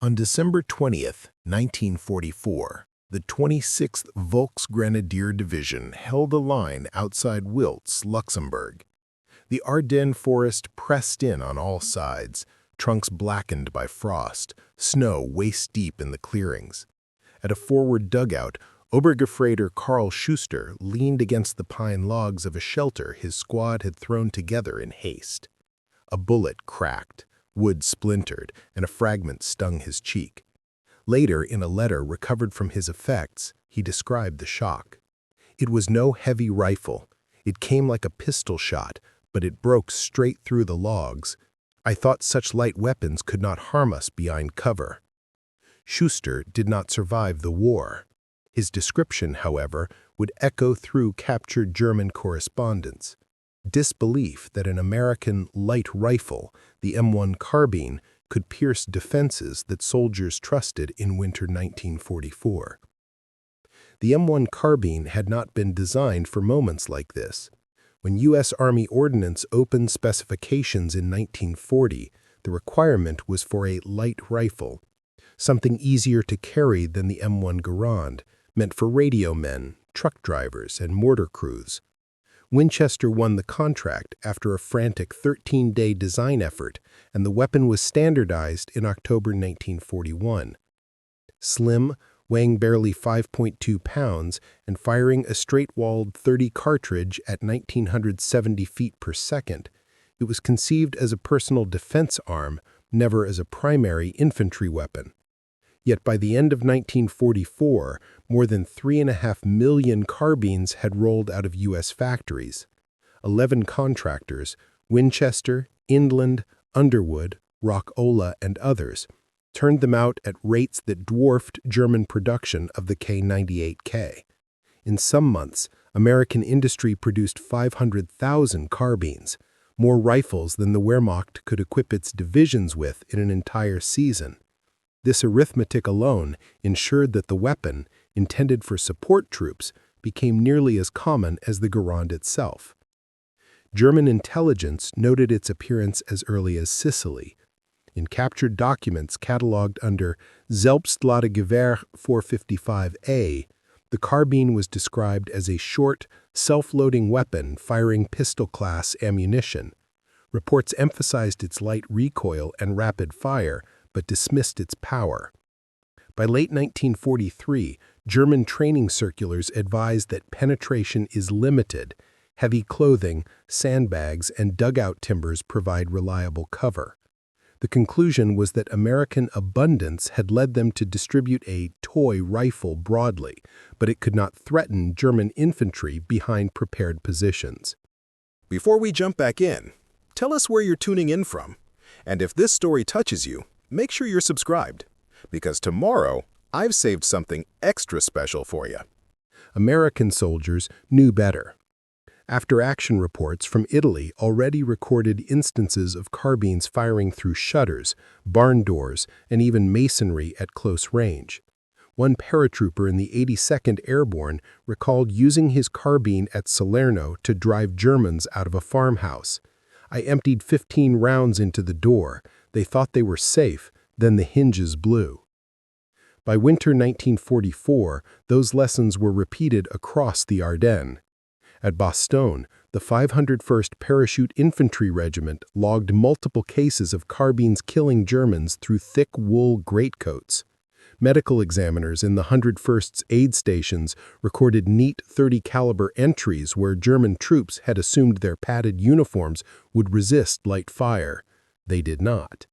On December 20th, 1944, the 26th Volksgrenadier Division held a line outside Wiltz, Luxembourg. The Ardennes forest pressed in on all sides, trunks blackened by frost, snow waist-deep in the clearings. At a forward dugout, Obergefreiter Karl Schuster leaned against the pine logs of a shelter his squad had thrown together in haste. A bullet cracked, wood splintered, and a fragment stung his cheek. Later, in a letter recovered from his effects, he described the shock. It was no heavy rifle. It came like a pistol shot, but it broke straight through the logs. I thought such light weapons could not harm us behind cover. Schuster did not survive the war. His description, however, would echo through captured German correspondence. Disbelief that an American light rifle, the M1 Carbine, could pierce defenses that soldiers trusted in winter 1944. The M1 Carbine had not been designed for moments like this. When U.S. Army Ordnance opened specifications in 1940, the requirement was for a light rifle, something easier to carry than the M1 Garand, meant for radio men, truck drivers, and mortar crews. Winchester won the contract after a frantic 13-day design effort, and the weapon was standardized in October 1941. Slim, weighing barely 5.2 pounds and firing a straight-walled .30 cartridge at 1,970 feet per second, it was conceived as a personal defense arm, never as a primary infantry weapon. Yet by the end of 1944, more than 3.5 million carbines had rolled out of U.S. factories. 11 contractors, Winchester, Indland, Underwood, Rock-Ola, and others, turned them out at rates that dwarfed German production of the K98K. In some months, American industry produced 500,000 carbines, more rifles than the Wehrmacht could equip its divisions with in an entire season. This arithmetic alone ensured that the weapon, intended for support troops, became nearly as common as the Garand itself. German intelligence noted its appearance as early as Sicily. In captured documents catalogued under Selbstladegewehr 455A, the carbine was described as a short, self-loading weapon firing pistol-class ammunition. Reports emphasized its light recoil and rapid fire, but dismissed its power. By late 1943, German training circulars advised that penetration is limited. Heavy clothing, sandbags, and dugout timbers provide reliable cover. The conclusion was that American abundance had led them to distribute a toy rifle broadly, but it could not threaten German infantry behind prepared positions. Before we jump back in, tell us where you're tuning in from. And if this story touches you, make sure you're subscribed, because tomorrow I've saved something extra special for you. American soldiers knew better. After-action reports from Italy already recorded instances of carbines firing through shutters, barn doors, and even masonry at close range. One paratrooper in the 82nd Airborne recalled using his carbine at Salerno to drive Germans out of a farmhouse. "I emptied 15 rounds into the door. They thought they were safe, then the hinges blew." By winter 1944, those lessons were repeated across the Ardennes. At Bastogne, the 501st Parachute Infantry Regiment logged multiple cases of carbines killing Germans through thick wool greatcoats. Medical examiners in the 101st's aid stations recorded neat .30 caliber entries where German troops had assumed their padded uniforms would resist light fire. They did not.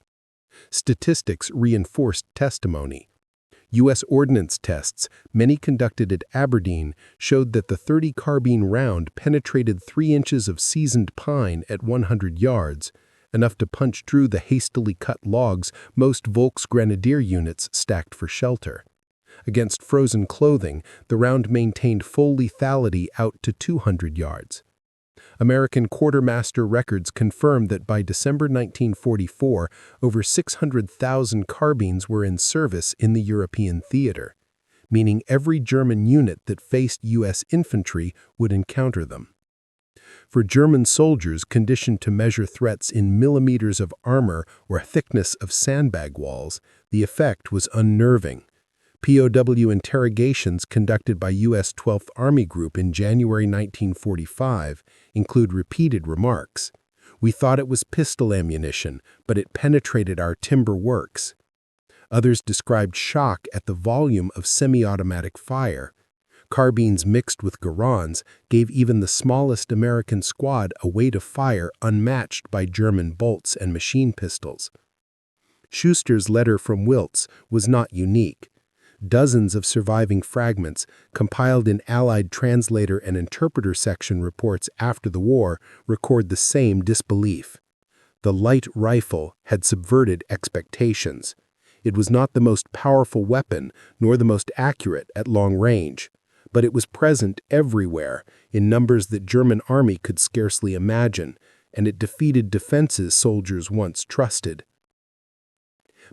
Statistics reinforced testimony. U.S. ordnance tests, many conducted at Aberdeen, showed that the .30 carbine round penetrated 3 inches of seasoned pine at 100 yards, enough to punch through the hastily cut logs most Volksgrenadier units stacked for shelter. Against frozen clothing, the round maintained full lethality out to 200 yards. American quartermaster records confirmed that by December 1944, over 600,000 carbines were in service in the European theater, meaning every German unit that faced U.S. infantry would encounter them. For German soldiers conditioned to measure threats in millimeters of armor or thickness of sandbag walls, the effect was unnerving. POW interrogations conducted by U.S. 12th Army Group in January 1945 include repeated remarks. "We thought it was pistol ammunition, but it penetrated our timber works." Others described shock at the volume of semi-automatic fire. Carbines mixed with Garands gave even the smallest American squad a weight of fire unmatched by German bolts and machine pistols. Schuster's letter from Wiltz was not unique. Dozens of surviving fragments, compiled in Allied translator and interpreter section reports after the war, record the same disbelief. The light rifle had subverted expectations. It was not the most powerful weapon, nor the most accurate at long range, but it was present everywhere, in numbers that German army could scarcely imagine, and it defeated defenses soldiers once trusted.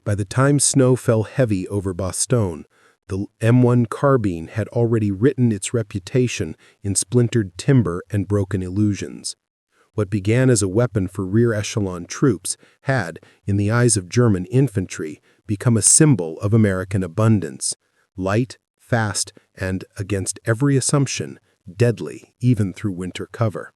By the time snow fell heavy over Bastogne, the M1 Carbine had already written its reputation in splintered timber and broken illusions. What began as a weapon for rear-echelon troops had, in the eyes of German infantry, become a symbol of American abundance. Light, fast, and, against every assumption, deadly, even through winter cover.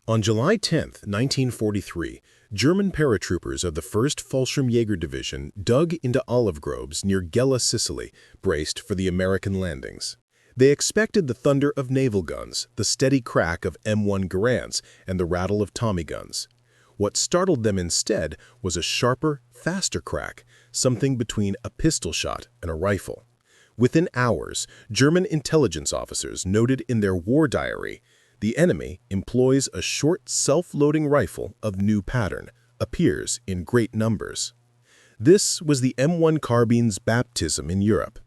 On July 10, 1943, German paratroopers of the 1st Fallschirmjäger Division dug into olive groves near Gela, Sicily, braced for the American landings. They expected the thunder of naval guns, the steady crack of M1 Garands, and the rattle of Tommy guns. What startled them instead was a sharper, faster crack, something between a pistol shot and a rifle. Within hours, German intelligence officers noted in their war diary, "The enemy employs a short self-loading rifle of new pattern, appears in great numbers." This was the M1 Carbine's baptism in Europe.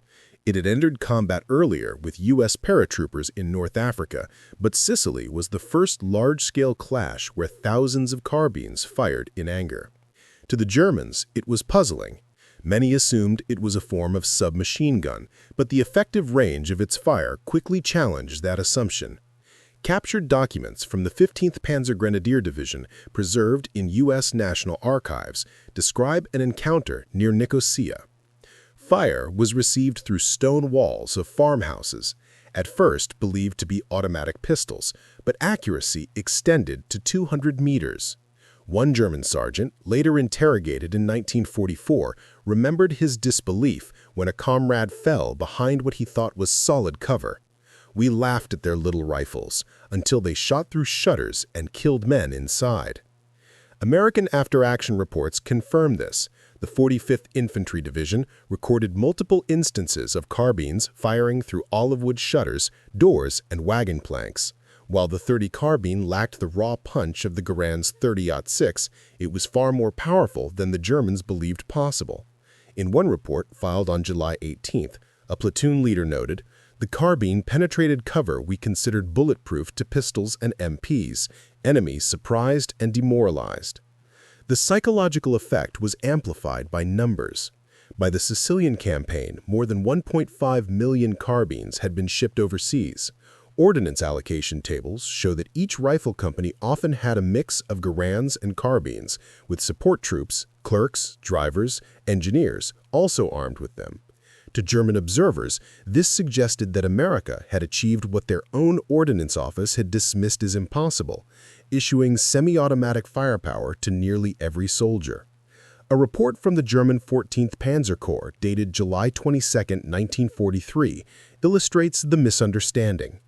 It had entered combat earlier with U.S. paratroopers in North Africa, but Sicily was the first large-scale clash where thousands of carbines fired in anger. To the Germans, it was puzzling. Many assumed it was a form of submachine gun, but the effective range of its fire quickly challenged that assumption. Captured documents from the 15th Panzer Grenadier Division, preserved in U.S. National Archives, describe an encounter near Nicosia. Fire was received through stone walls of farmhouses, at first believed to be automatic pistols, but accuracy extended to 200 meters. One German sergeant, later interrogated in 1944, remembered his disbelief when a comrade fell behind what he thought was solid cover. "We laughed at their little rifles until they shot through shutters and killed men inside." American after-action reports confirm this. The 45th Infantry Division recorded multiple instances of carbines firing through olive wood shutters, doors, and wagon planks. While the .30 carbine lacked the raw punch of the Garand's .30-06, it was far more powerful than the Germans believed possible. In one report filed on July 18th, a platoon leader noted, "The carbine penetrated cover we considered bulletproof to pistols and MPs, enemies surprised and demoralized." The psychological effect was amplified by numbers. By the Sicilian campaign, more than 1.5 million carbines had been shipped overseas. Ordnance allocation tables show that each rifle company often had a mix of Garands and carbines, with support troops, clerks, drivers, engineers, also armed with them. To German observers, this suggested that America had achieved what their own Ordnance Office had dismissed as impossible, issuing semi-automatic firepower to nearly every soldier. A report from the German 14th Panzer Corps, dated July 22, 1943, illustrates the misunderstanding.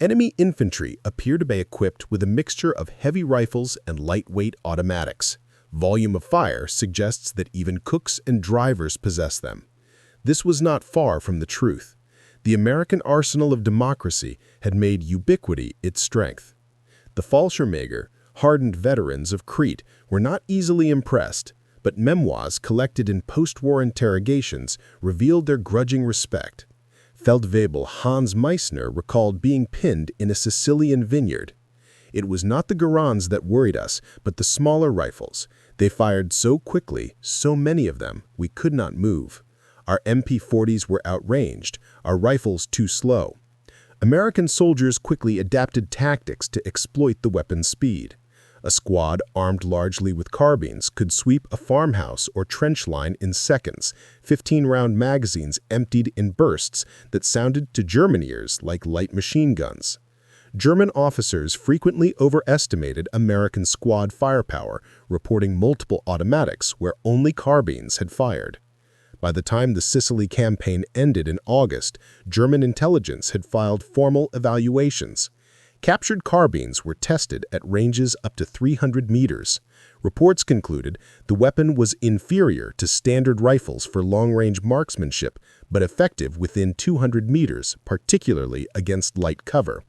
Enemy infantry appear to be equipped with a mixture of heavy rifles and lightweight automatics. Volume of fire suggests that even cooks and drivers possess them. This was not far from the truth. The American arsenal of democracy had made ubiquity its strength. The Fallschirmjäger, hardened veterans of Crete, were not easily impressed, but memoirs collected in post-war interrogations revealed their grudging respect. Feldwebel Hans Meissner recalled being pinned in a Sicilian vineyard. "It was not the Garands that worried us, but the smaller rifles. They fired so quickly, so many of them, we could not move. Our MP-40s were outranged, our rifles too slow." American soldiers quickly adapted tactics to exploit the weapon's speed. A squad armed largely with carbines could sweep a farmhouse or trench line in seconds, 15-round magazines emptied in bursts that sounded to German ears like light machine guns. German officers frequently overestimated American squad firepower, reporting multiple automatics where only carbines had fired. By the time the Sicily campaign ended in August, German intelligence had filed formal evaluations. Captured carbines were tested at ranges up to 300 meters. Reports concluded the weapon was inferior to standard rifles for long-range marksmanship, but effective within 200 meters, particularly against light cover.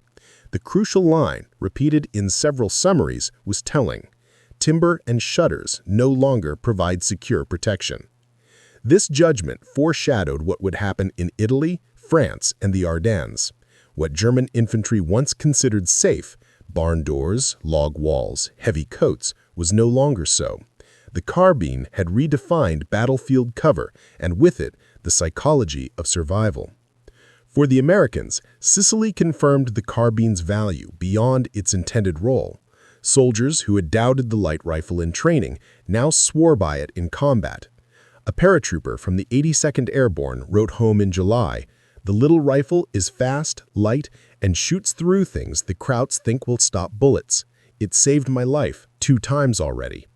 The crucial line, repeated in several summaries, was telling: timber and shutters no longer provide secure protection. This judgment foreshadowed what would happen in Italy, France, and the Ardennes. What German infantry once considered safe, barn doors, log walls, heavy coats, was no longer so. The carbine had redefined battlefield cover, and with it, the psychology of survival. For the Americans, Sicily confirmed the carbine's value beyond its intended role. Soldiers who had doubted the light rifle in training now swore by it in combat. A paratrooper from the 82nd Airborne wrote home in July, "The little rifle is fast, light, and shoots through things the Krauts think will stop bullets. It saved my life 2 times already."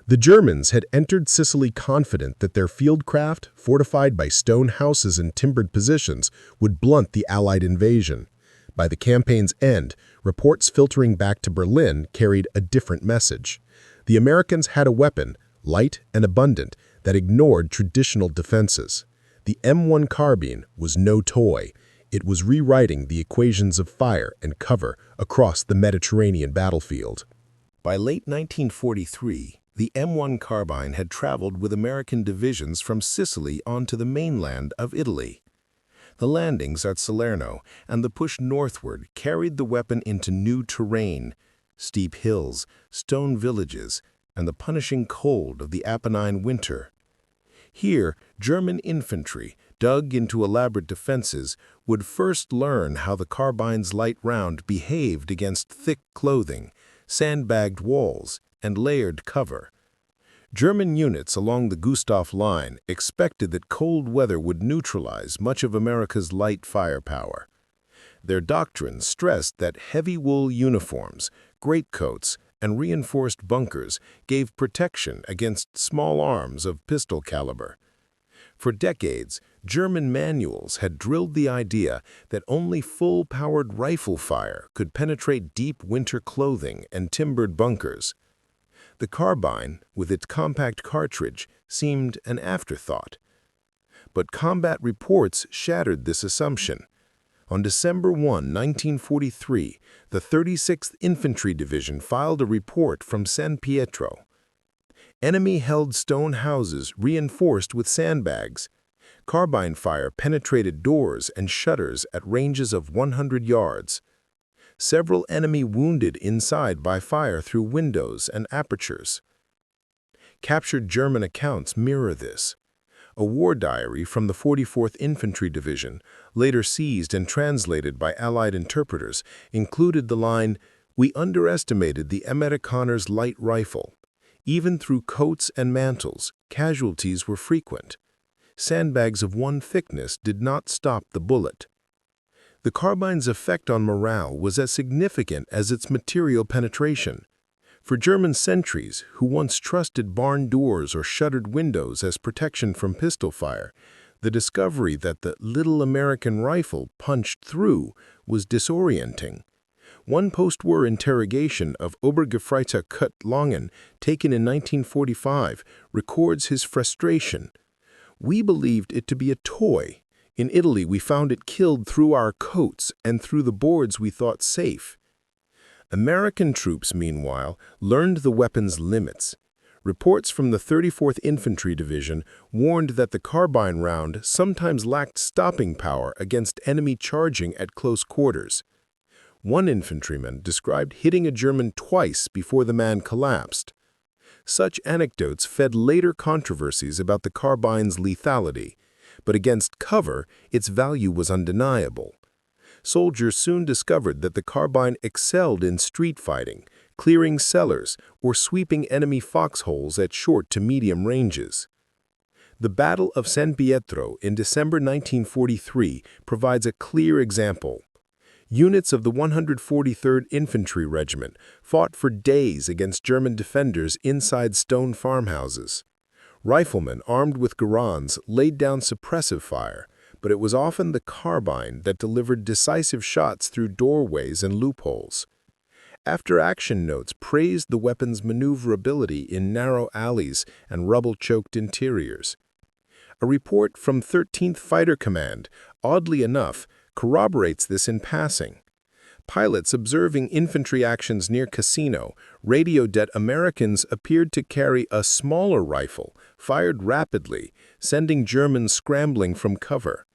The Germans had entered Sicily confident that their field craft, fortified by stone houses and timbered positions, would blunt the Allied invasion. By the campaign's end, reports filtering back to Berlin carried a different message. The Americans had a weapon, light and abundant, that ignored traditional defenses. The M1 Carbine was no toy. It was rewriting the equations of fire and cover across the Mediterranean battlefield. By late 1943, the M1 Carbine had traveled with American divisions from Sicily onto the mainland of Italy. The landings at Salerno and the push northward carried the weapon into new terrain, steep hills, stone villages, and the punishing cold of the Apennine winter. Here, German infantry, dug into elaborate defenses, would first learn how the carbine's light round behaved against thick clothing, sandbagged walls, and layered cover. German units along the Gustav Line expected that cold weather would neutralize much of America's light firepower. Their doctrine stressed that heavy wool uniforms, greatcoats, and reinforced bunkers gave protection against small arms of pistol caliber. For decades, German manuals had drilled the idea that only full-powered rifle fire could penetrate deep winter clothing and timbered bunkers. The carbine, with its compact cartridge, seemed an afterthought. But combat reports shattered this assumption. On December 1, 1943, the 36th Infantry Division filed a report from San Pietro. Enemy-held stone houses reinforced with sandbags. Carbine fire penetrated doors and shutters at ranges of 100 yards. Several enemy wounded inside by fire through windows and apertures. Captured German accounts mirror this. A war diary from the 44th Infantry Division, later seized and translated by Allied interpreters, included the line, "We underestimated the Amerikaner's light rifle. Even through coats and mantles, casualties were frequent. Sandbags of one thickness did not stop the bullet." The carbine's effect on morale was as significant as its material penetration. For German sentries, who once trusted barn doors or shuttered windows as protection from pistol fire, the discovery that the little American rifle punched through was disorienting. One post-war interrogation of Obergefreiter Kurt Langen, taken in 1945, records his frustration. "We believed it to be a toy. In Italy, we found it killed through our coats and through the boards we thought safe." American troops, meanwhile, learned the weapon's limits. Reports from the 34th Infantry Division warned that the carbine round sometimes lacked stopping power against enemy charging at close quarters. One infantryman described hitting a German twice before the man collapsed. Such anecdotes fed later controversies about the carbine's lethality, but against cover, its value was undeniable. soldiers soon discovered that the carbine excelled in street fighting, clearing cellars, or sweeping enemy foxholes at short to medium ranges. The Battle of San Pietro in December 1943 provides a clear example. Units of the 143rd Infantry Regiment fought for days against German defenders inside stone farmhouses. Riflemen armed with Garands laid down suppressive fire, but it was often the carbine that delivered decisive shots through doorways and loopholes. After-action notes praised the weapon's maneuverability in narrow alleys and rubble-choked interiors. A report from 13th Fighter Command, oddly enough, corroborates this in passing. Pilots observing infantry actions near Cassino radioed that Americans appeared to carry a smaller rifle, fired rapidly, sending Germans scrambling from cover.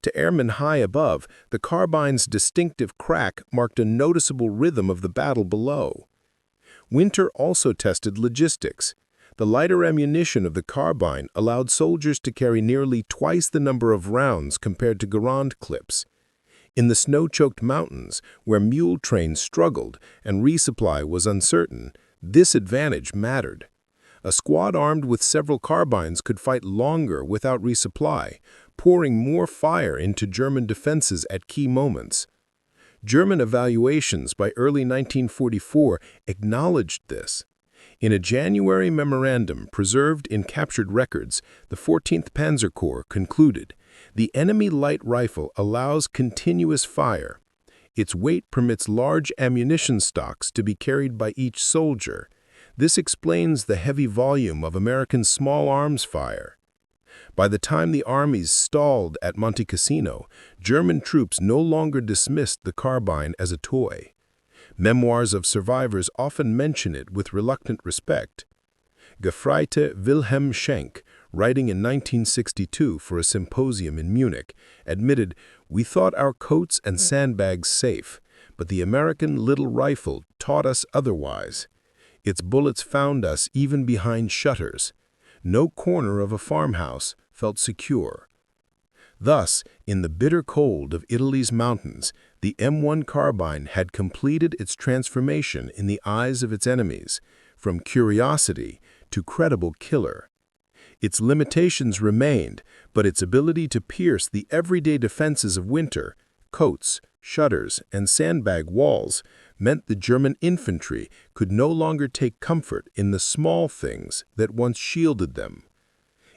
To airmen high above, the carbine's distinctive crack marked a noticeable rhythm of the battle below. Winter also tested logistics. The lighter ammunition of the carbine allowed soldiers to carry nearly twice the number of rounds compared to Garand clips. In the snow-choked mountains, where mule trains struggled and resupply was uncertain, this advantage mattered. A squad armed with several carbines could fight longer without resupply, pouring more fire into German defenses at key moments. German evaluations by early 1944 acknowledged this. In a January memorandum preserved in captured records, the 14th Panzer Corps concluded, "The enemy light rifle allows continuous fire. Its weight permits large ammunition stocks to be carried by each soldier. This explains the heavy volume of American small arms fire." By the time the armies stalled at Monte Cassino, German troops no longer dismissed the carbine as a toy. Memoirs of survivors often mention it with reluctant respect. Gefreite Wilhelm Schenk, writing in 1962 for a symposium in Munich, admitted, "We thought our coats and sandbags safe, but the American little rifle taught us otherwise. Its bullets found us even behind shutters. No corner of a farmhouse felt secure." Thus, in the bitter cold of Italy's mountains, the M1 Carbine had completed its transformation in the eyes of its enemies, from curiosity to credible killer. Its limitations remained, but its ability to pierce the everyday defenses of winter, coats, shutters, and sandbag walls, meant the German infantry could no longer take comfort in the small things that once shielded them.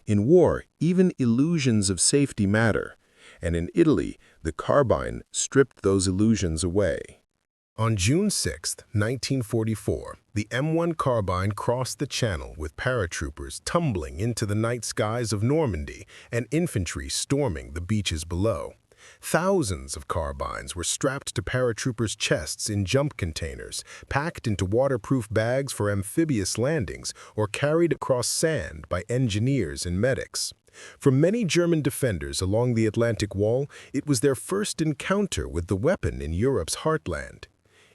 In war, even illusions of safety matter, and in Italy, the carbine stripped those illusions away. On June 6, 1944, the M1 Carbine crossed the Channel with paratroopers tumbling into the night skies of Normandy and infantry storming the beaches below. Thousands of carbines were strapped to paratroopers' chests in jump containers, packed into waterproof bags for amphibious landings, or carried across sand by engineers and medics. For many German defenders along the Atlantic Wall, it was their first encounter with the weapon in Europe's heartland.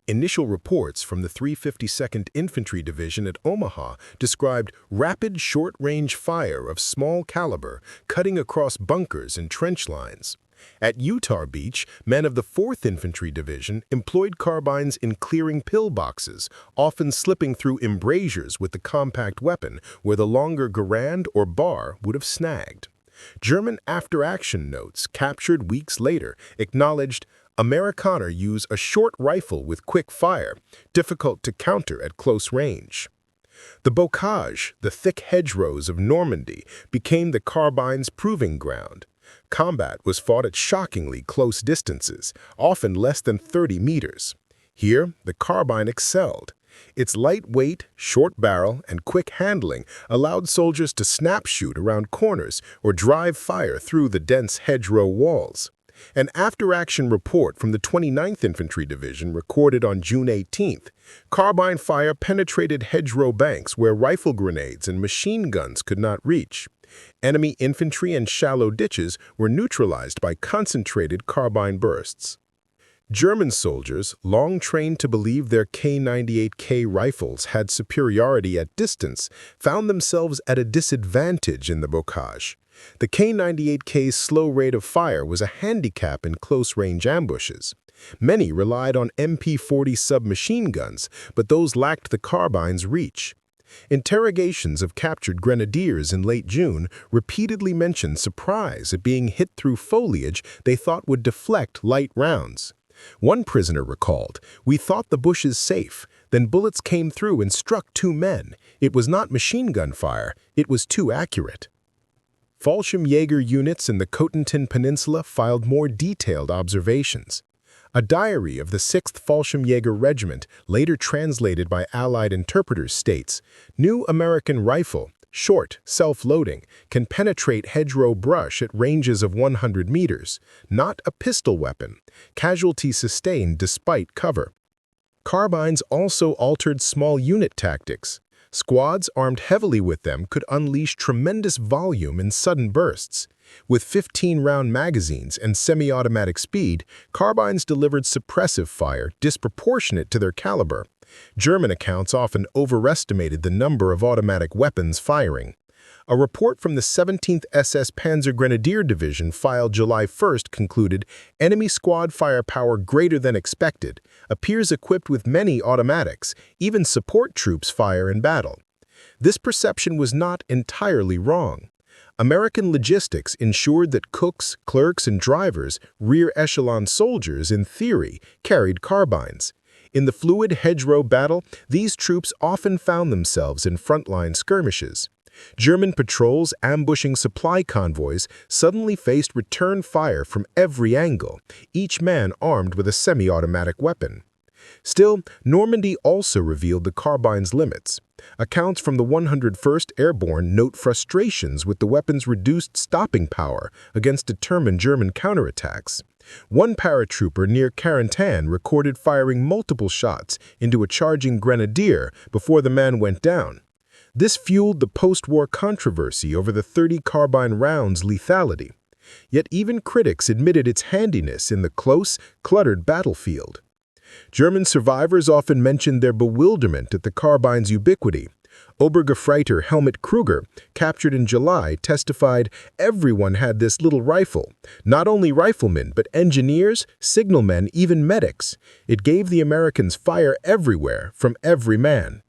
Initial reports from the 352nd Infantry Division at Omaha described rapid short-range fire of small caliber cutting across bunkers and trench lines. At Utah Beach, men of the 4th Infantry Division employed carbines in clearing pillboxes, often slipping through embrasures with the compact weapon where the longer Garand or bar would have snagged. German after-action notes, captured weeks later, acknowledged Amerikaner use a short rifle with quick fire, difficult to counter at close range. The bocage, the thick hedgerows of Normandy, became the carbine's proving ground. Combat was fought at shockingly close distances, often less than 30 meters. Here, the carbine excelled. Its lightweight, short barrel, and quick handling allowed soldiers to snap-shoot around corners or drive fire through the dense hedgerow walls. An after-action report from the 29th Infantry Division recorded on June 18th, carbine fire penetrated hedgerow banks where rifle grenades and machine guns could not reach. Enemy infantry and shallow ditches were neutralized by concentrated carbine bursts. German soldiers, long trained to believe their K98K rifles had superiority at distance, found themselves at a disadvantage in the bocage. The K-98K's slow rate of fire was a handicap in close-range ambushes. Many relied on MP-40 submachine guns, but those lacked the carbine's reach. Interrogations of captured grenadiers in late June repeatedly mentioned surprise at being hit through foliage they thought would deflect light rounds. One prisoner recalled, "We thought the bushes safe, then bullets came through and struck 2 men. It was not machine gun fire, it was too accurate." Fallschirmjäger units in the Cotentin Peninsula filed more detailed observations. A diary of the 6th Fallschirmjäger Regiment, later translated by Allied interpreters, states, "New American rifle, short, self-loading, can penetrate hedgerow brush at ranges of 100 meters. Not a pistol weapon. Casualty sustained despite cover." Carbines also altered small unit tactics. Squads armed heavily with them could unleash tremendous volume in sudden bursts. With 15-round magazines and semi-automatic speed, carbines delivered suppressive fire disproportionate to their caliber. German accounts often overestimated the number of automatic weapons firing. A report from the 17th SS Panzer Grenadier Division filed July 1st concluded enemy squad firepower greater than expected, appears equipped with many automatics, even support troops fire in battle. This perception was not entirely wrong. American logistics ensured that cooks, clerks, and drivers, rear echelon soldiers, in theory, carried carbines. In the fluid hedgerow battle, these troops often found themselves in frontline skirmishes. German patrols ambushing supply convoys suddenly faced return fire from every angle, each man armed with a semi-automatic weapon. Still, Normandy also revealed the carbine's limits. Accounts from the 101st Airborne note frustrations with the weapon's reduced stopping power against determined German counterattacks. One paratrooper near Garand recorded firing multiple shots into a charging grenadier before the man went down. This fueled the post-war controversy over the 30 carbine rounds' lethality. Yet even critics admitted its handiness in the close, cluttered battlefield. German survivors often mentioned their bewilderment at the carbine's ubiquity. Obergefreiter Helmut Kruger, captured in July, testified, "Everyone had this little rifle. Not only riflemen, but engineers, signalmen, even medics. It gave the Americans fire everywhere, from every man."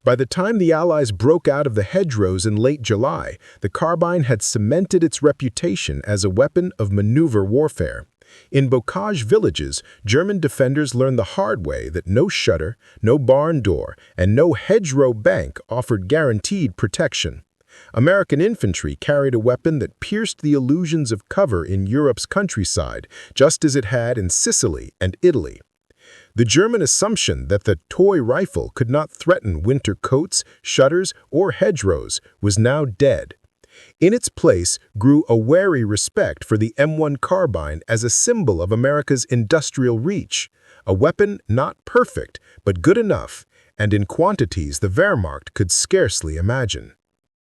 By the time the Allies broke out of the hedgerows in late July, the carbine had cemented its reputation as a weapon of maneuver warfare. In bocage villages, German defenders learned the hard way that no shutter, no barn door, and no hedgerow bank offered guaranteed protection. American infantry carried a weapon that pierced the illusions of cover in Europe's countryside, just as it had in Sicily and Italy. The German assumption that the toy rifle could not threaten winter coats, shutters, or hedgerows was now dead. In its place grew a wary respect for the M1 Carbine as a symbol of America's industrial reach, a weapon not perfect, but good enough, and in quantities the Wehrmacht could scarcely imagine.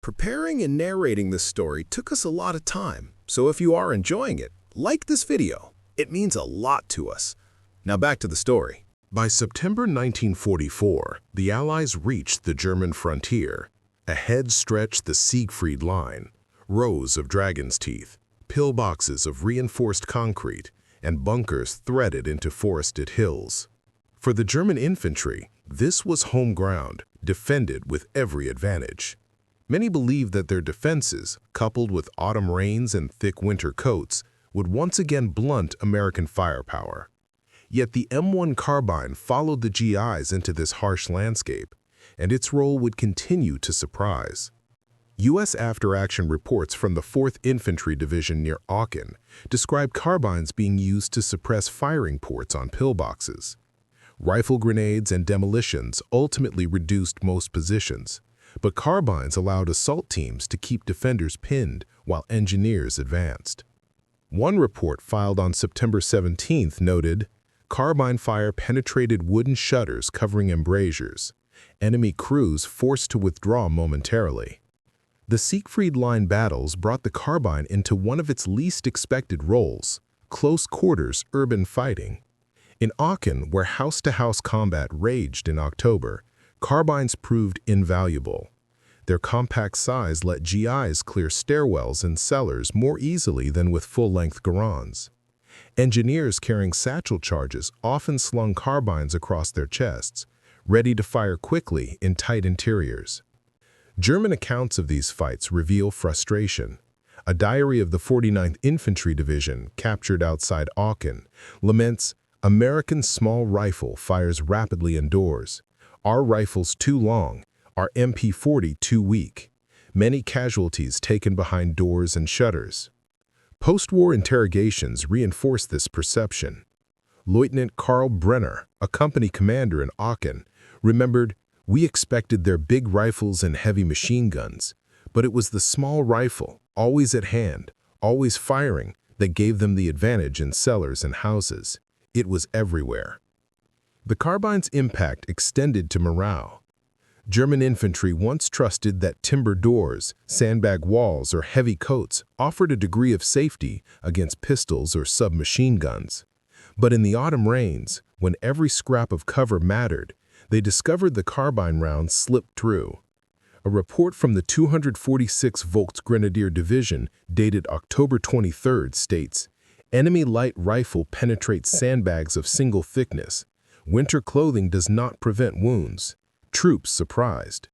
Preparing and narrating this story took us a lot of time, so if you are enjoying it, like this video. It means a lot to us. Now back to the story. By September 1944, the Allies reached the German frontier. Ahead stretched the Siegfried Line, rows of dragon's teeth, pillboxes of reinforced concrete, and bunkers threaded into forested hills. For the German infantry, this was home ground, defended with every advantage. Many believed that their defenses, coupled with autumn rains and thick winter coats, would once again blunt American firepower. Yet the M1 Carbine followed the GIs into this harsh landscape, and its role would continue to surprise. U.S. after-action reports from the 4th Infantry Division near Aachen describe carbines being used to suppress firing ports on pillboxes. Rifle grenades and demolitions ultimately reduced most positions, but carbines allowed assault teams to keep defenders pinned while engineers advanced. One report filed on September 17th noted, "Carbine fire penetrated wooden shutters covering embrasures. Enemy crews forced to withdraw momentarily." The Siegfried Line battles brought the carbine into one of its least expected roles, close quarters urban fighting. In Aachen, where house-to-house combat raged in October, carbines proved invaluable. Their compact size let GIs clear stairwells and cellars more easily than with full-length Garands. Engineers carrying satchel charges often slung carbines across their chests, ready to fire quickly in tight interiors. German accounts of these fights reveal frustration. A diary of the 49th Infantry Division, captured outside Aachen, laments, "American small rifle fires rapidly indoors. Our rifles too long, our MP40 too weak. Many casualties taken behind doors and shutters." Post-war interrogations reinforce this perception. Lieutenant Karl Brenner, a company commander in Aachen, remembered, "We expected their big rifles and heavy machine guns, but it was the small rifle, always at hand, always firing, that gave them the advantage in cellars and houses. It was everywhere." The carbine's impact extended to morale. German infantry once trusted that timber doors, sandbag walls, or heavy coats offered a degree of safety against pistols or submachine guns. But in the autumn rains, when every scrap of cover mattered, they discovered the carbine rounds slipped through. A report from the 246th Volksgrenadier Division, dated October 23, states, "Enemy light rifle penetrates sandbags of single thickness. Winter clothing does not prevent wounds. Troops surprised."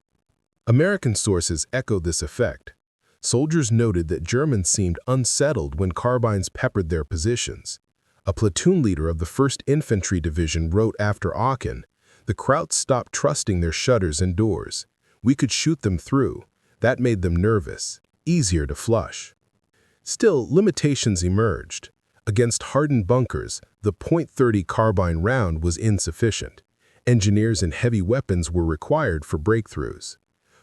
American sources echo this effect. Soldiers noted that Germans seemed unsettled when carbines peppered their positions. A platoon leader of the 1st Infantry Division wrote after Aachen, "The Krauts stopped trusting their shutters and doors. We could shoot them through. That made them nervous, easier to flush." Still, limitations emerged. Against hardened bunkers, the .30 carbine round was insufficient. Engineers and heavy weapons were required for breakthroughs.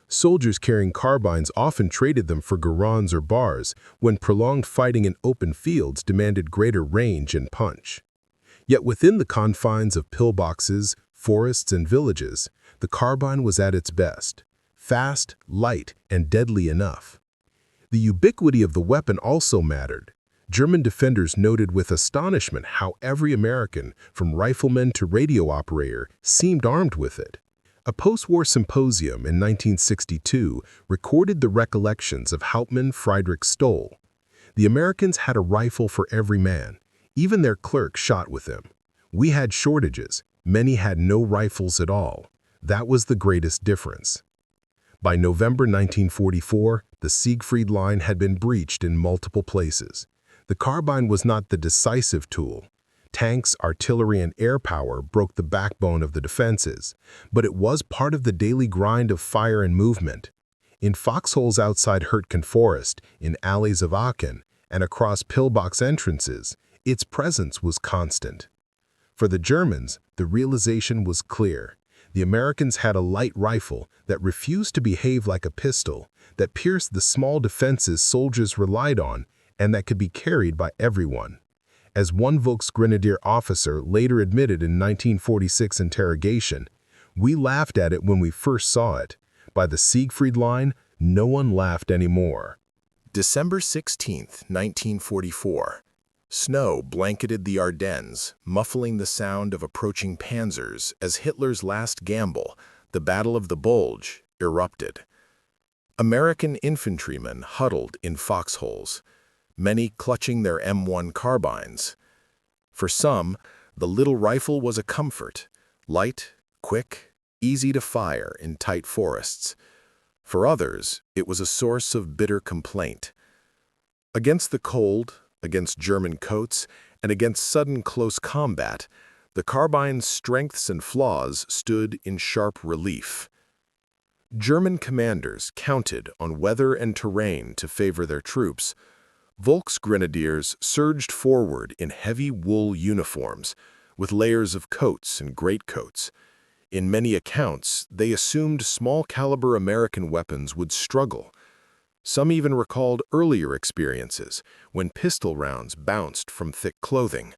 Soldiers carrying carbines often traded them for Garands or bars when prolonged fighting in open fields demanded greater range and punch. Yet within the confines of pillboxes, forests, and villages, the carbine was at its best, fast, light, and deadly enough. The ubiquity of the weapon also mattered. German defenders noted with astonishment how every American, from rifleman to radio operator, seemed armed with it. A post-war symposium in 1962 recorded the recollections of Hauptmann Friedrich Stoll. The Americans had a rifle for every man. Even their clerk shot with them. We had shortages. Many had no rifles at all. That was the greatest difference. By November 1944, the Siegfried Line had been breached in multiple places. The carbine was not the decisive tool. Tanks, artillery, and air power broke the backbone of the defenses, but it was part of the daily grind of fire and movement. In foxholes outside Hürtgen Forest, in alleys of Aachen, and across pillbox entrances, its presence was constant. For the Germans, the realization was clear. The Americans had a light rifle that refused to behave like a pistol, that pierced the small defenses soldiers relied on, and that could be carried by everyone. As one Volksgrenadier officer later admitted in 1946 interrogation, "We laughed at it when we first saw it. By the Siegfried Line, no one laughed anymore." December 16, 1944. Snow blanketed the Ardennes, muffling the sound of approaching panzers as Hitler's last gamble, the Battle of the Bulge, erupted. American infantrymen huddled in foxholes, many clutching their M1 Carbines. For some, the little rifle was a comfort, light, quick, easy to fire in tight forests. For others, it was a source of bitter complaint. Against the cold, against German coats, and against sudden close combat, the carbine's strengths and flaws stood in sharp relief. German commanders counted on weather and terrain to favor their troops. Volksgrenadiers surged forward in heavy wool uniforms, with layers of coats and greatcoats. In many accounts, they assumed small-caliber American weapons would struggle. Some even recalled earlier experiences, when pistol rounds bounced from thick clothing.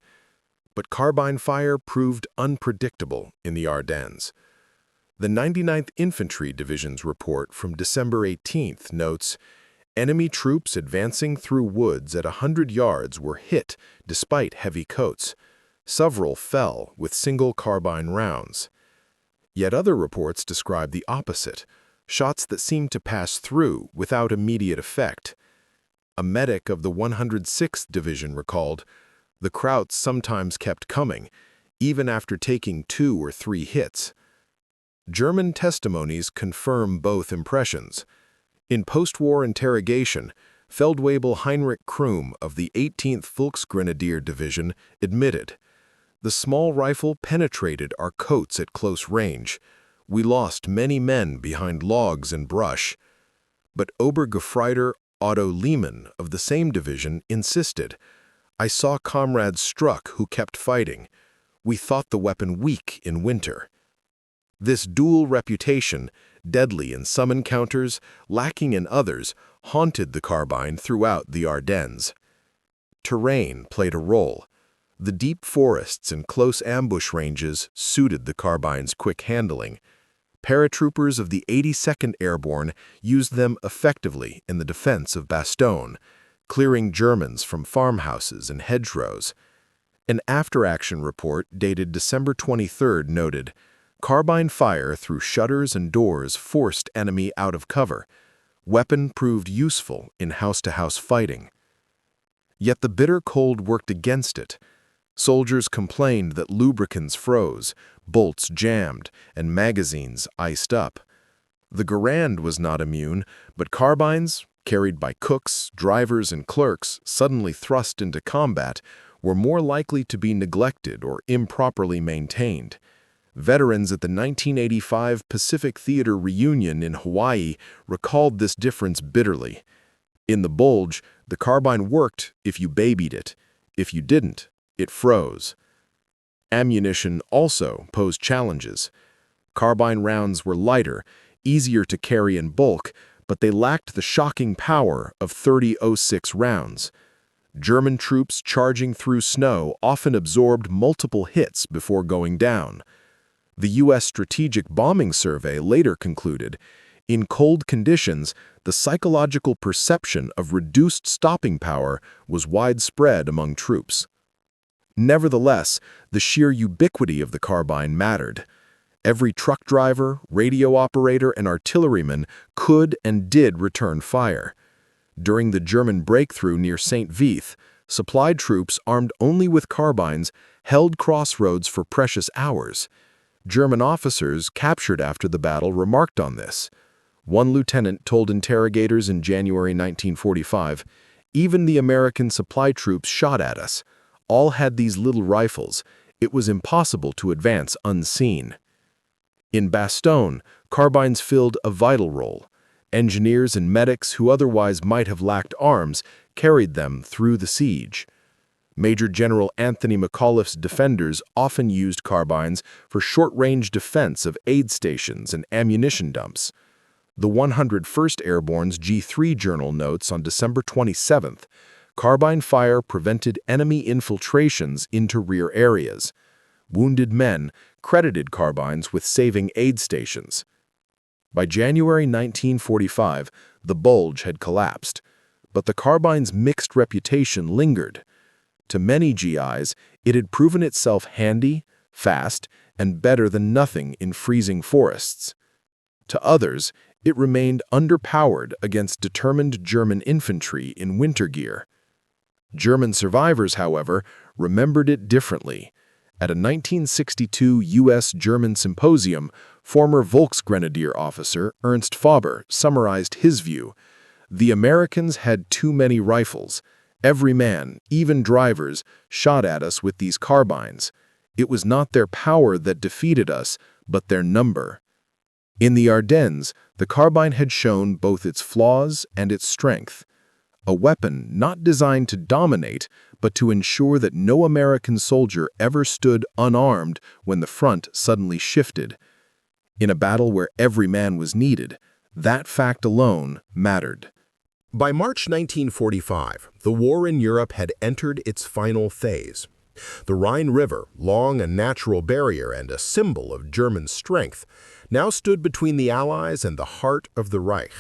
But carbine fire proved unpredictable in the Ardennes. The 99th Infantry Division's report from December 18th notes, "Enemy troops advancing through woods at 100 yards were hit despite heavy coats. Several fell with single carbine rounds." Yet other reports describe the opposite. shots that seemed to pass through without immediate effect. A medic of the 106th Division recalled, "The Krauts sometimes kept coming, even after taking 2 or 3 hits." German testimonies confirm both impressions. In post-war interrogation, Feldwebel Heinrich Krumm of the 18th Volksgrenadier Division admitted, "The small rifle penetrated our coats at close range. We lost many men behind logs and brush." But Obergefreiter Otto Lehmann of the same division insisted, "I saw comrades struck who kept fighting. We thought the weapon weak in winter." This dual reputation, deadly in some encounters, lacking in others, haunted the carbine throughout the Ardennes. Terrain played a role. The deep forests and close ambush ranges suited the carbine's quick handling. Paratroopers of the 82nd Airborne used them effectively in the defense of Bastogne, clearing Germans from farmhouses and hedgerows. An after-action report dated December 23 noted, "Carbine fire through shutters and doors forced enemy out of cover. Weapon proved useful in house-to-house fighting." Yet the bitter cold worked against it. Soldiers complained that lubricants froze, bolts jammed, and magazines iced up. The Garand was not immune, but carbines, carried by cooks, drivers, and clerks, suddenly thrust into combat, were more likely to be neglected or improperly maintained. Veterans at the 1985 Pacific Theater reunion in Hawaii recalled this difference bitterly. In the Bulge, the carbine worked if you babied it. If you didn't, it froze. Ammunition also posed challenges. Carbine rounds were lighter, easier to carry in bulk, but they lacked the shocking power of .30-06 rounds. German troops charging through snow often absorbed multiple hits before going down. The U.S. Strategic Bombing Survey later concluded, in cold conditions, the psychological perception of reduced stopping power was widespread among troops. Nevertheless, the sheer ubiquity of the carbine mattered. Every truck driver, radio operator, and artilleryman could and did return fire. During the German breakthrough near St. Vith, supplied troops armed only with carbines held crossroads for precious hours. German officers captured after the battle remarked on this. One lieutenant told interrogators in January 1945, "Even the American supply troops shot at us. All had these little rifles. It was impossible to advance unseen." In Bastogne, carbines filled a vital role. Engineers and medics who otherwise might have lacked arms carried them through the siege. Major General Anthony McAuliffe's defenders often used carbines for short-range defense of aid stations and ammunition dumps. The 101st Airborne's G3 Journal notes on December 27th, carbine fire prevented enemy infiltrations into rear areas. Wounded men credited carbines with saving aid stations. By January 1945, the Bulge had collapsed, but the carbine's mixed reputation lingered. To many GIs, it had proven itself handy, fast, and better than nothing in freezing forests. To others, it remained underpowered against determined German infantry in winter gear. German survivors, however, remembered it differently. At a 1962 U.S.-German symposium, former Volksgrenadier officer Ernst Faber summarized his view. "The Americans had too many rifles. Every man, even drivers, shot at us with these carbines. It was not their power that defeated us, but their number." In the Ardennes, the carbine had shown both its flaws and its strength. A weapon not designed to dominate, but to ensure that no American soldier ever stood unarmed when the front suddenly shifted. In a battle where every man was needed, that fact alone mattered. By March 1945, the war in Europe had entered its final phase. The Rhine River, long a natural barrier and a symbol of German strength, now stood between the Allies and the heart of the Reich.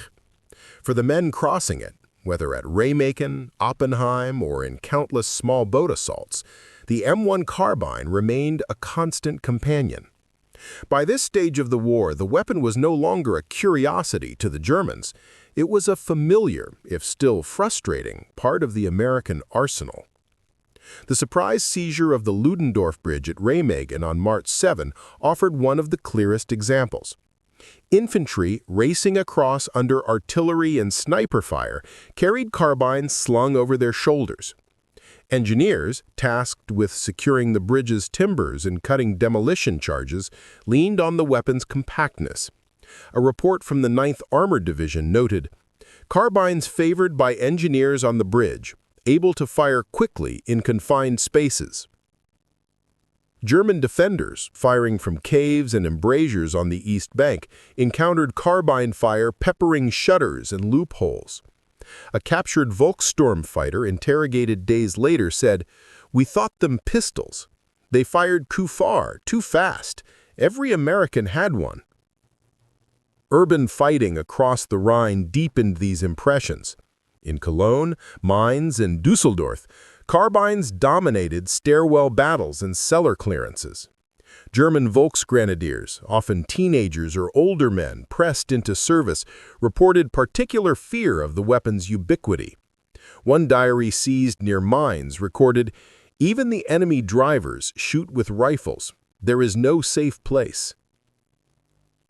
For the men crossing it, whether at Remagen, Oppenheim, or in countless small boat assaults, the M1 Carbine remained a constant companion. By this stage of the war, the weapon was no longer a curiosity to the Germans. It was a familiar, if still frustrating, part of the American arsenal. The surprise seizure of the Ludendorff Bridge at Remagen on March 7 offered one of the clearest examples. Infantry, racing across under artillery and sniper fire, carried carbines slung over their shoulders. Engineers, tasked with securing the bridge's timbers and cutting demolition charges, leaned on the weapon's compactness. A report from the 9th Armored Division noted, "Carbines favored by engineers on the bridge, able to fire quickly in confined spaces." German defenders, firing from caves and embrasures on the east bank, encountered carbine fire peppering shutters and loopholes. A captured Volkssturm fighter, interrogated days later, said, "We thought them pistols. They fired too far, too fast. Every American had one." Urban fighting across the Rhine deepened these impressions. In Cologne, Mainz, and Dusseldorf, carbines dominated stairwell battles and cellar clearances. German Volksgrenadiers, often teenagers or older men pressed into service, reported particular fear of the weapon's ubiquity. One diary seized near Mainz recorded, "Even the enemy drivers shoot with rifles. There is no safe place."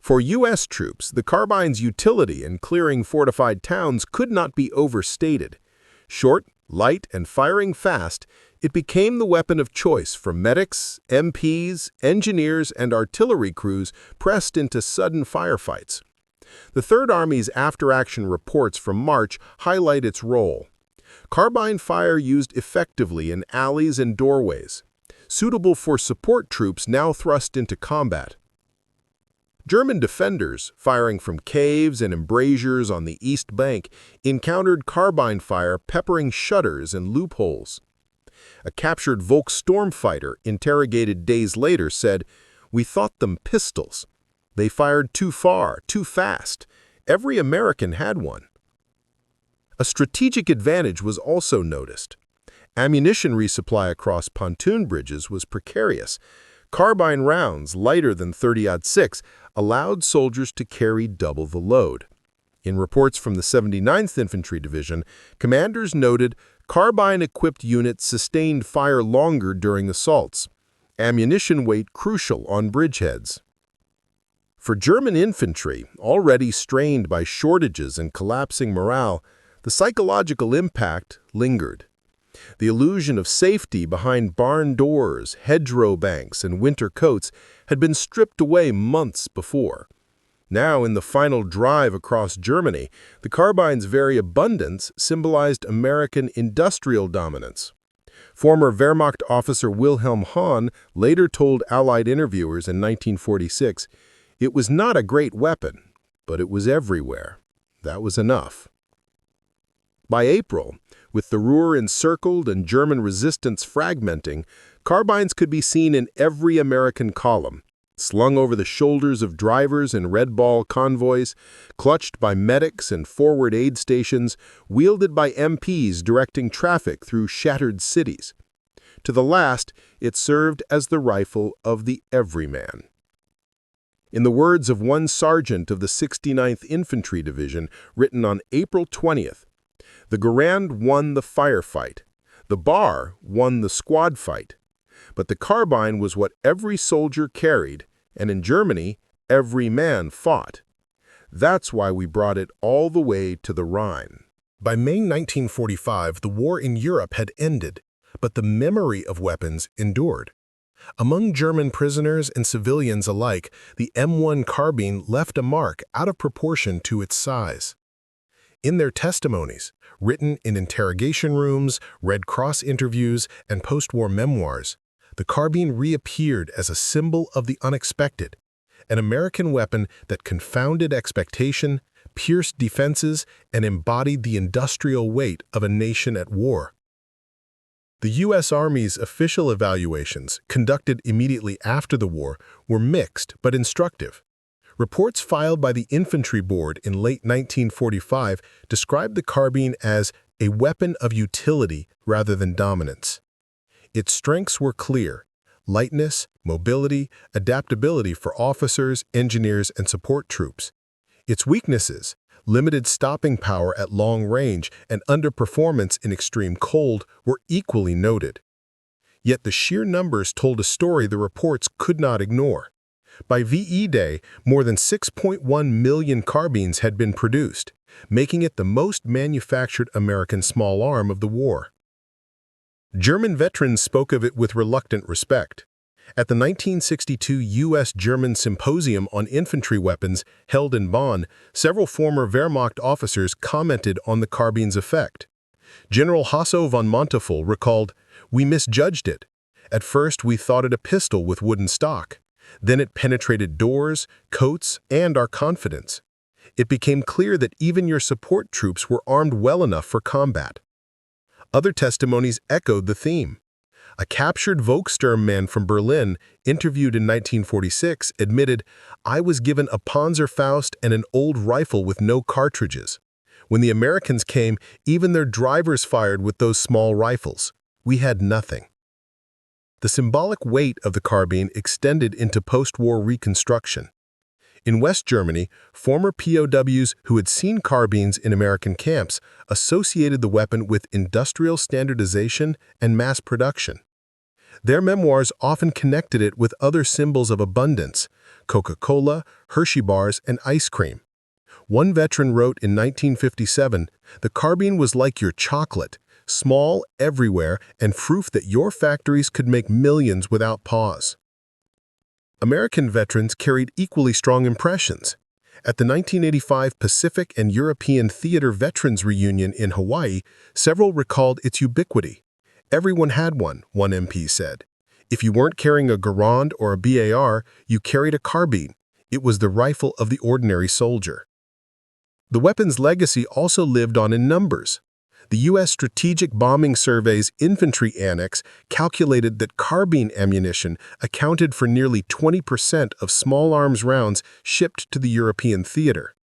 For U.S. troops, the carbine's utility in clearing fortified towns could not be overstated. Short, light, and firing fast, it became the weapon of choice for medics, MPs, engineers, and artillery crews pressed into sudden firefights. The Third Army's after-action reports from March highlight its role. Carbine fire used effectively in alleys and doorways, suitable for support troops now thrust into combat. German defenders, firing from caves and embrasures on the east bank, encountered carbine fire peppering shutters and loopholes. A captured Volkssturm fighter, interrogated days later, said, "We thought them pistols. They fired too far, too fast. Every American had one." A strategic advantage was also noticed. Ammunition resupply across pontoon bridges was precarious. Carbine rounds, lighter than .30-06, allowed soldiers to carry double the load. In reports from the 79th Infantry Division, commanders noted carbine-equipped units sustained fire longer during assaults. Ammunition weight crucial on bridgeheads. For German infantry, already strained by shortages and collapsing morale, the psychological impact lingered. The illusion of safety behind barn doors, hedgerow banks, and winter coats had been stripped away months before. Now, in the final drive across Germany, the carbine's very abundance symbolized American industrial dominance. Former Wehrmacht officer Wilhelm Hahn later told Allied interviewers in 1946, "It was not a great weapon, but it was everywhere. That was enough." By April, with the Ruhr encircled and German resistance fragmenting, carbines could be seen in every American column, slung over the shoulders of drivers in Red Ball convoys, clutched by medics and forward aid stations, wielded by MPs directing traffic through shattered cities. To the last, it served as the rifle of the everyman. In the words of one sergeant of the 69th Infantry Division, written on April 20th, "The Garand won the firefight. The bar won the squad fight. But the carbine was what every soldier carried, and in Germany, every man fought. That's why we brought it all the way to the Rhine." By May 1945, the war in Europe had ended, but the memory of weapons endured. Among German prisoners and civilians alike, the M1 Carbine left a mark out of proportion to its size. In their testimonies, written in interrogation rooms, Red Cross interviews, and post-war memoirs, the carbine reappeared as a symbol of the unexpected, an American weapon that confounded expectation, pierced defenses, and embodied the industrial weight of a nation at war. The U.S. Army's official evaluations, conducted immediately after the war, were mixed but instructive. Reports filed by the Infantry Board in late 1945 described the carbine as a weapon of utility rather than dominance. Its strengths were clear: lightness, mobility, adaptability for officers, engineers, and support troops. Its weaknesses, limited stopping power at long range and underperformance in extreme cold, were equally noted. Yet the sheer numbers told a story the reports could not ignore. By VE Day, more than 6.1 million carbines had been produced, making it the most manufactured American small arm of the war. German veterans spoke of it with reluctant respect. At the 1962 U.S.-German Symposium on Infantry Weapons held in Bonn, several former Wehrmacht officers commented on the carbine's effect. General Hasso von Monteuffel recalled, "We misjudged it. At first we thought it a pistol with wooden stock. Then it penetrated doors, coats, and our confidence. It became clear that even your support troops were armed well enough for combat." Other testimonies echoed the theme. A captured Volkssturm-man from Berlin, interviewed in 1946, admitted, "I was given a Panzerfaust and an old rifle with no cartridges. When the Americans came, even their drivers fired with those small rifles. We had nothing." The symbolic weight of the carbine extended into post-war reconstruction. In West Germany, former POWs who had seen carbines in American camps associated the weapon with industrial standardization and mass production. Their memoirs often connected it with other symbols of abundance: Coca-Cola, Hershey bars, and ice cream. One veteran wrote in 1957, "The carbine was like your chocolate, small, everywhere, and proof that your factories could make millions without pause." American veterans carried equally strong impressions. At the 1985 Pacific and European Theater Veterans Reunion in Hawaii, several recalled its ubiquity. "Everyone had one," one MP said. "If you weren't carrying a Garand or a BAR, you carried a carbine. It was the rifle of the ordinary soldier." The weapon's legacy also lived on in numbers. The U.S. Strategic Bombing Survey's Infantry Annex calculated that carbine ammunition accounted for nearly 20% of small arms rounds shipped to the European theater.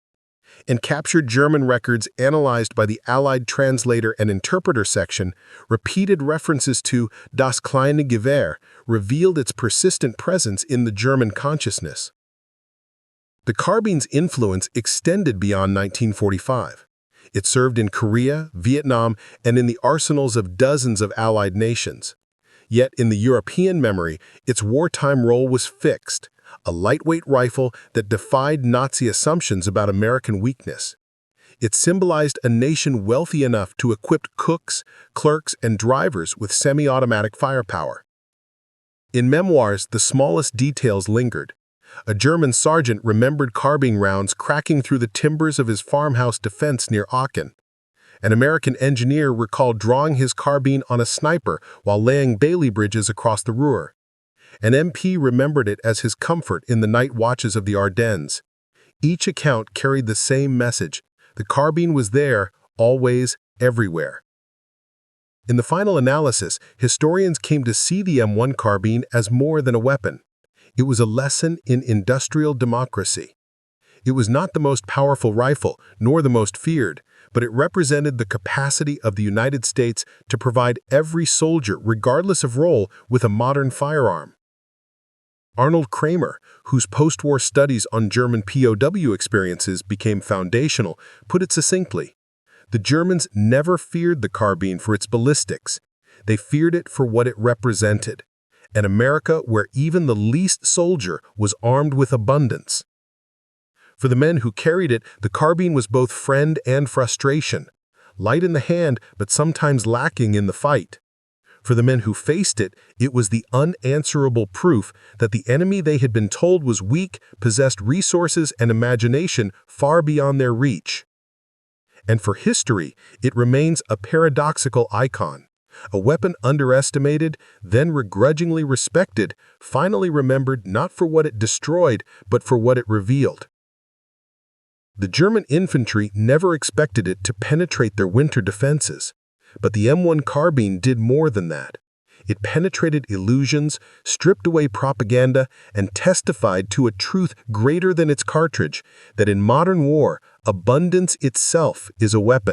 And captured German records analyzed by the Allied Translator and Interpreter section, repeated references to Das kleine Gewehr revealed its persistent presence in the German consciousness. The carbine's influence extended beyond 1945. It served in Korea, Vietnam, and in the arsenals of dozens of Allied nations. Yet in the European memory, its wartime role was fixed, a lightweight rifle that defied Nazi assumptions about American weakness. It symbolized a nation wealthy enough to equip cooks, clerks, and drivers with semi-automatic firepower. In memoirs, the smallest details lingered. A German sergeant remembered carbine rounds cracking through the timbers of his farmhouse defense near Aachen. An American engineer recalled drawing his carbine on a sniper while laying Bailey bridges across the Ruhr. An MP remembered it as his comfort in the night watches of the Ardennes. Each account carried the same message: the carbine was there, always, everywhere. In the final analysis, historians came to see the M1 carbine as more than a weapon. It was a lesson in industrial democracy. It was not the most powerful rifle, nor the most feared, but it represented the capacity of the United States to provide every soldier, regardless of role, with a modern firearm. Arnold Kramer, whose post-war studies on German POW experiences became foundational, put it succinctly: "The Germans never feared the carbine for its ballistics. They feared it for what it represented. An America where even the least soldier was armed with abundance." For the men who carried it, the carbine was both friend and frustration, light in the hand but sometimes lacking in the fight. For the men who faced it, it was the unanswerable proof that the enemy they had been told was weak possessed resources and imagination far beyond their reach. And for history, it remains a paradoxical icon. A weapon underestimated, then begrudgingly respected, finally remembered not for what it destroyed, but for what it revealed. The German infantry never expected it to penetrate their winter defenses, but the M1 carbine did more than that. It penetrated illusions, stripped away propaganda, and testified to a truth greater than its cartridge, that in modern war, abundance itself is a weapon.